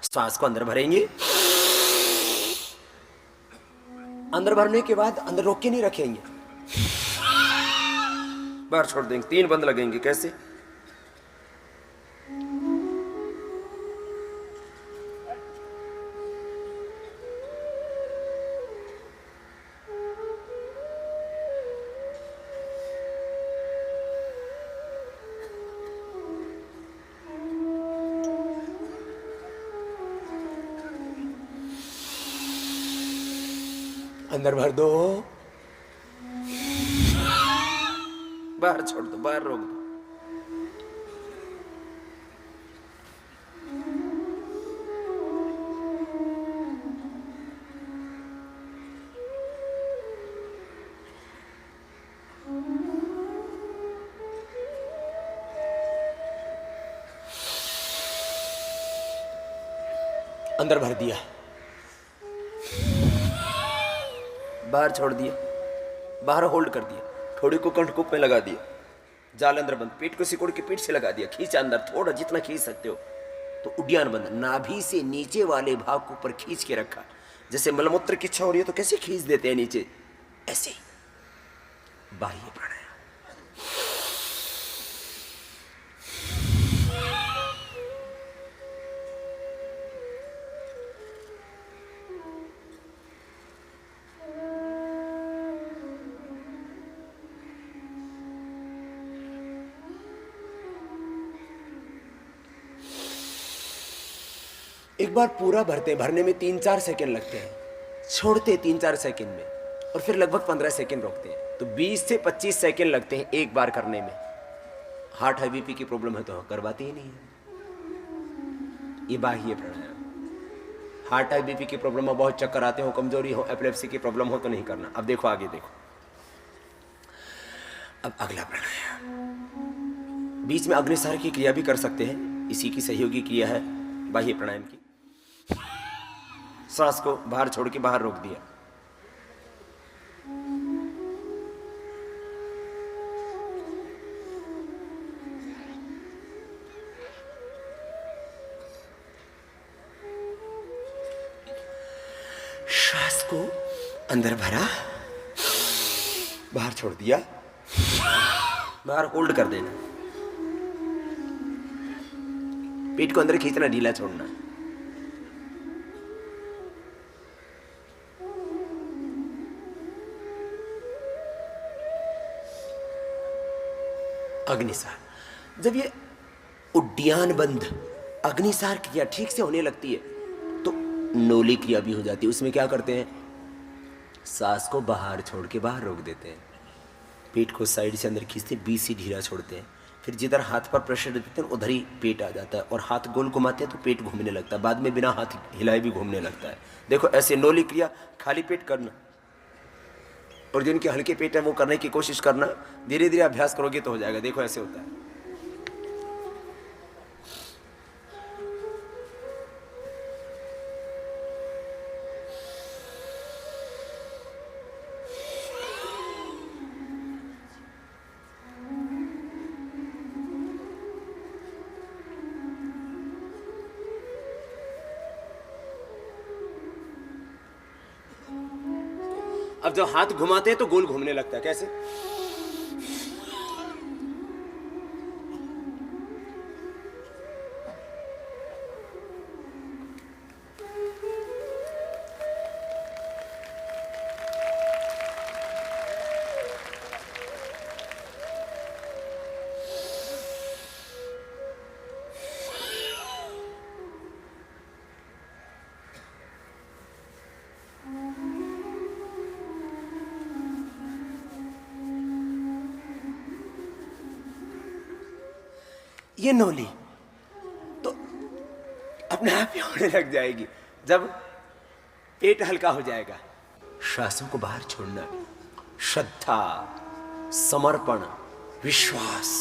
श्वास को अंदर भरेंगे, अंदर भरने के बाद अंदर रोक के नहीं रखेंगे, बाहर छोड़ देंगे। 3 बंद लगेंगे। कैसे? अंदर भर दो, बाहर छोड़ दो, बाहर रोक दो। अंदर भर दिया, बाहर छोड़ दिया, बाहर होल्ड कर दिया, थोड़ी को कंठकूप में लगा दिया, जाल अंदर बंद, पेट को सिकोड़ के पीठ से लगा दिया, खींचा अंदर, थोड़ा जितना खींच सकते हो। तो उड्डयन बंद, नाभि से नीचे वाले भाग को ऊपर खींच के रखा। जैसे मलमूत्र की इच्छा हो रही है तो कैसे खींच देते हैं नीचे, ऐसे बाह्य प्राणायाम। एक बार पूरा भरने में 3-4 सेकंड लगते हैं, छोड़ते 3-4 सेकंड में, और फिर लगभग 15 सेकंड रोकते हैं। तो 20 से 25 सेकंड लगते हैं एक बार करने में। हार्ट हाई बीपी की प्रॉब्लम है तो करवाते ही नहीं है। ये बाह्य प्राणायाम। हार्ट हाई बीपी की प्रॉब्लम हो, बहुत चक्कर आते हो, कमजोरी हो, एपिलेप्सी की प्रॉब्लम हो तो नहीं करना। अब देखो आगे देखो। अब अगला प्राणायाम, बीच में अग्निसार की क्रिया भी कर सकते हैं, इसी की सहयोगी क्रिया है बाह्य प्राणायाम की। सांस को बाहर छोड़ के बाहर रोक दिया, श्वास को अंदर भरा, बाहर छोड़ दिया, बाहर होल्ड कर देना, पेट को अंदर खींचना, ढीला छोड़ना। अग्निसार, जब ये उड्डयन बंद अग्निसार क्रिया ठीक से होने लगती है तो नोली क्रिया भी हो जाती है। उसमें क्या करते हैं, सांस को बाहर छोड़ के बाहर रोक देते हैं, पेट को साइड से अंदर खींचते, बीच से ढीला छोड़ते हैं, फिर जिधर हाथ पर प्रेशर देते हैं उधर ही पेट आ जाता है, और हाथ गोल घुमाते हैं तो पेट घूमने लगता है, बाद में बिना हाथ हिलाए भी घूमने लगता है। देखो ऐसे नोली क्रिया खाली पेट करना, और जिनके हल्के पेट है वो करने की कोशिश करना, धीरे धीरे अभ्यास करोगे तो हो जाएगा। देखो ऐसे होता है। अब जब हाथ घुमाते हैं तो गोल घूमने लगता है। कैसे? ये नोली तो अपने आप ही होने लग जाएगी जब पेट हल्का हो जाएगा। श्वासों को बाहर छोड़ना, श्रद्धा, समर्पण, विश्वास,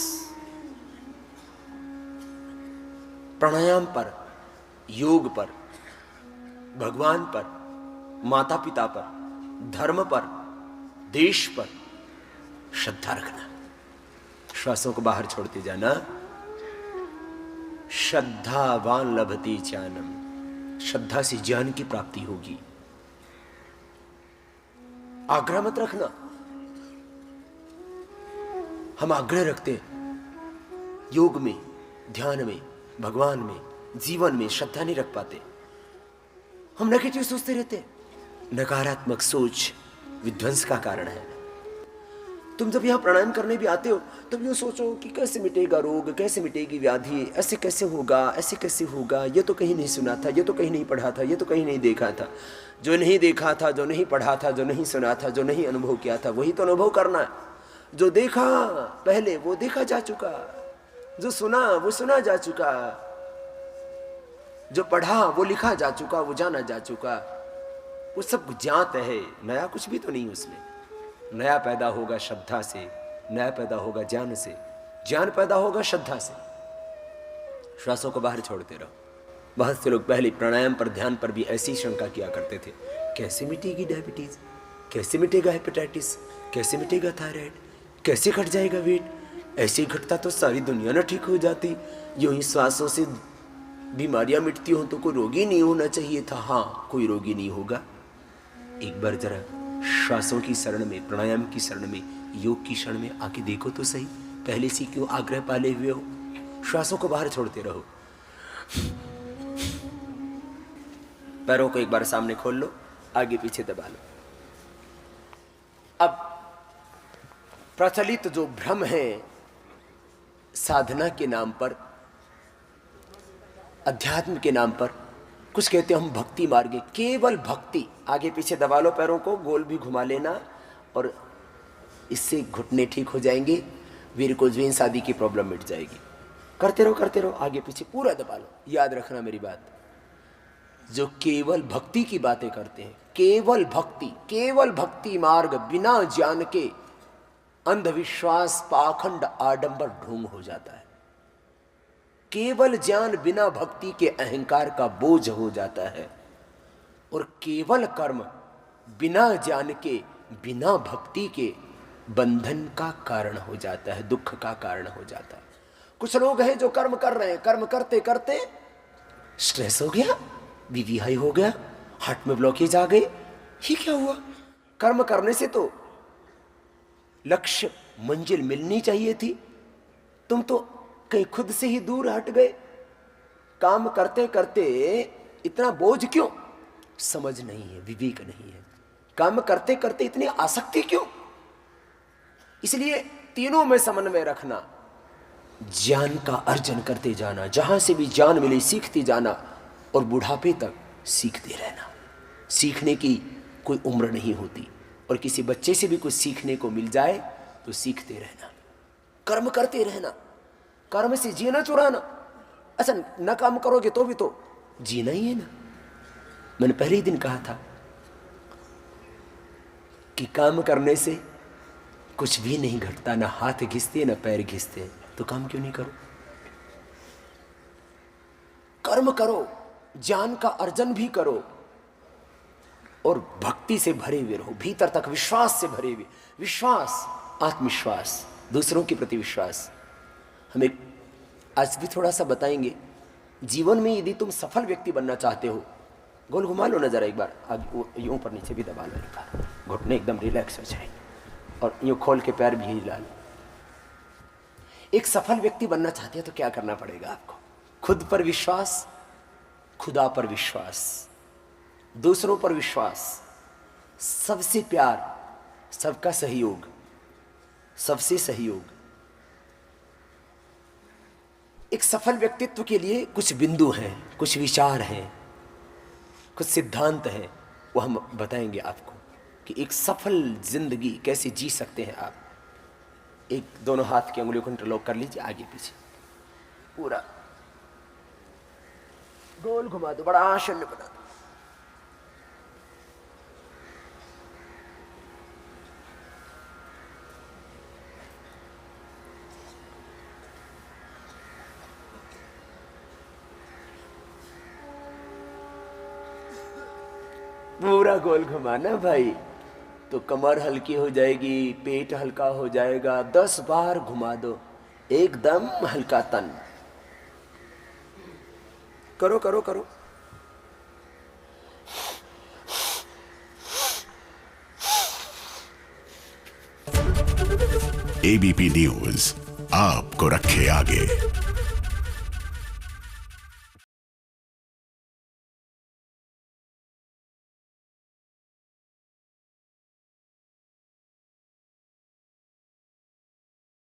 प्राणायाम पर, योग पर, भगवान पर, माता पिता पर, धर्म पर, देश पर श्रद्धा रखना। श्वासों को बाहर छोड़ते जाना। श्रद्धावान लभते चानम, श्रद्धा से ज्ञान की प्राप्ति होगी। आग्रह मत रखना। हम आग्रह रखते हैं योग में, ध्यान में, भगवान में, जीवन में श्रद्धा नहीं रख पाते। हम नेगेटिव सोचते रहते हैं। नकारात्मक सोच विध्वंस का कारण है। तुम जब यहां प्राणायाम करने भी आते हो तब यूँ सोचो कि कैसे मिटेगा रोग, कैसे मिटेगी व्याधि, ऐसे कैसे होगा, ऐसे कैसे होगा। ये तो कहीं नहीं सुना था, ये तो कहीं नहीं पढ़ा था, ये तो कहीं नहीं देखा था। जो नहीं देखा था, जो नहीं पढ़ा था, जो नहीं सुना था, जो नहीं अनुभव किया था, वही तो अनुभव करना है। जो देखा पहले वो देखा जा चुका, जो सुना वो सुना जा चुका, जो पढ़ा वो लिखा जा चुका, वो जाना जा चुका। वो सब ज्ञात है, नया कुछ भी तो नहीं उसमें। नया पैदा होगा श्रद्धा से, नया पैदा होगा ज्ञान से, ज्ञान पैदा होगा श्रद्धा से। श्वासों को बाहर छोड़ते रहो। बहुत से लोग पहले प्राणायाम पर, ध्यान पर भी ऐसी शंका किया करते थे, कैसे मिटेगी डायबिटीज, कैसे मिटेगा हेपेटाइटिस, कैसे मिटेगा थायराइड, कैसे घट जाएगा वेट, ऐसे घटता तो सारी दुनिया ना ठीक हो जाती। यूं ही श्वासों से बीमारियां मिटती हो तो कोई रोगी नहीं होना चाहिए था। हाँ, कोई रोगी नहीं होगा। एक बार जरा श्वासों की शरण में, प्राणायाम की शरण में, योग की शरण में आके देखो तो सही। पहले से क्यों आग्रह पाले हुए हो। श्वासों को बाहर छोड़ते रहो। पैरों को एक बार सामने खोल लो, आगे पीछे दबा लो। अब प्रचलित जो भ्रम है साधना के नाम पर, अध्यात्म के नाम पर, कुछ कहते हैं हम भक्ति मार्ग, केवल भक्ति। आगे पीछे दबा लो पैरों को, गोल भी घुमा लेना, और इससे घुटने ठीक हो जाएंगे, वेरिकोज वेन्स आदि की प्रॉब्लम मिट जाएगी। करते रहो, आगे पीछे पूरा दबा लो। याद रखना मेरी बात, जो केवल भक्ति की बातें करते हैं, केवल भक्ति मार्ग बिना ज्ञान के अंधविश्वास, पाखंड, आडंबर, ढोंग हो जाता है। केवल ज्ञान बिना भक्ति के अहंकार का बोझ हो जाता है, और केवल कर्म बिना ज्ञान के, बिना भक्ति के बंधन का कारण हो जाता है, दुख का कारण हो जाता है। कुछ लोग हैं जो कर्म कर रहे हैं, कर्म करते करते स्ट्रेस हो गया, बीपी हाई हो गया, हार्ट में ब्लॉकेज आ गई। ये क्या हुआ? कर्म करने से तो लक्ष्य, मंजिल मिलनी चाहिए थी, तुम तो कहीं खुद से ही दूर हट गए। काम करते करते इतना बोझ क्यों? समझ नहीं है, विवेक नहीं है। काम करते करते इतनी आसक्ति क्यों? इसलिए तीनों में समन्वय रखना, ज्ञान का अर्जन करते जाना, जहां से भी ज्ञान मिले सीखते जाना, और बुढ़ापे तक सीखते रहना। सीखने की कोई उम्र नहीं होती, और किसी बच्चे से भी कुछ सीखने को मिल जाए तो सीखते रहना। कर्म करते रहना, कर्म से जीना चुराना। अच्छा, न काम करोगे तो भी तो जीना ही है ना। मैंने पहले ही दिन कहा था कि काम करने से कुछ भी नहीं घटता, ना हाथ घिसते ना पैर घिसते, तो काम क्यों नहीं करो? कर्म करो, ज्ञान का अर्जन भी करो, और भक्ति से भरे हुए रहो, भीतर तक विश्वास से भरे हुए। विश्वास, आत्मविश्वास, दूसरों के प्रति विश्वास। हमें आज भी थोड़ा सा बताएंगे। जीवन में यदि तुम सफल व्यक्ति बनना चाहते हो, गोल घुमा लो ना जरा एक बार, आगे यूं ऊपर नीचे भी दबा लो एक बार, घुटने एकदम रिलैक्स हो जाए, और यूं खोल के पैर भी हिला लो। एक सफल व्यक्ति बनना चाहते हो तो क्या करना पड़ेगा आपको? खुद पर विश्वास, खुदा पर विश्वास, दूसरों पर विश्वास, सबसे प्यार, सबका सहयोग, सबसे सहयोग। एक सफल व्यक्तित्व के लिए कुछ बिंदु हैं, कुछ विचार हैं, कुछ सिद्धांत हैं, वो हम बताएंगे आपको कि एक सफल जिंदगी कैसे जी सकते हैं आप। एक दोनों हाथ की अंगुलियों को इंटरलॉक कर लीजिए, आगे पीछे पूरा गोल घुमा दो, बड़ा आसन बना दो। पूरा गोल घुमाना भाई, तो कमर हल्की हो जाएगी, पेट हल्का हो जाएगा। 10 बार घुमा दो, एकदम हल्का तन। करो करो करो, एबीपी न्यूज आपको रखे आगे।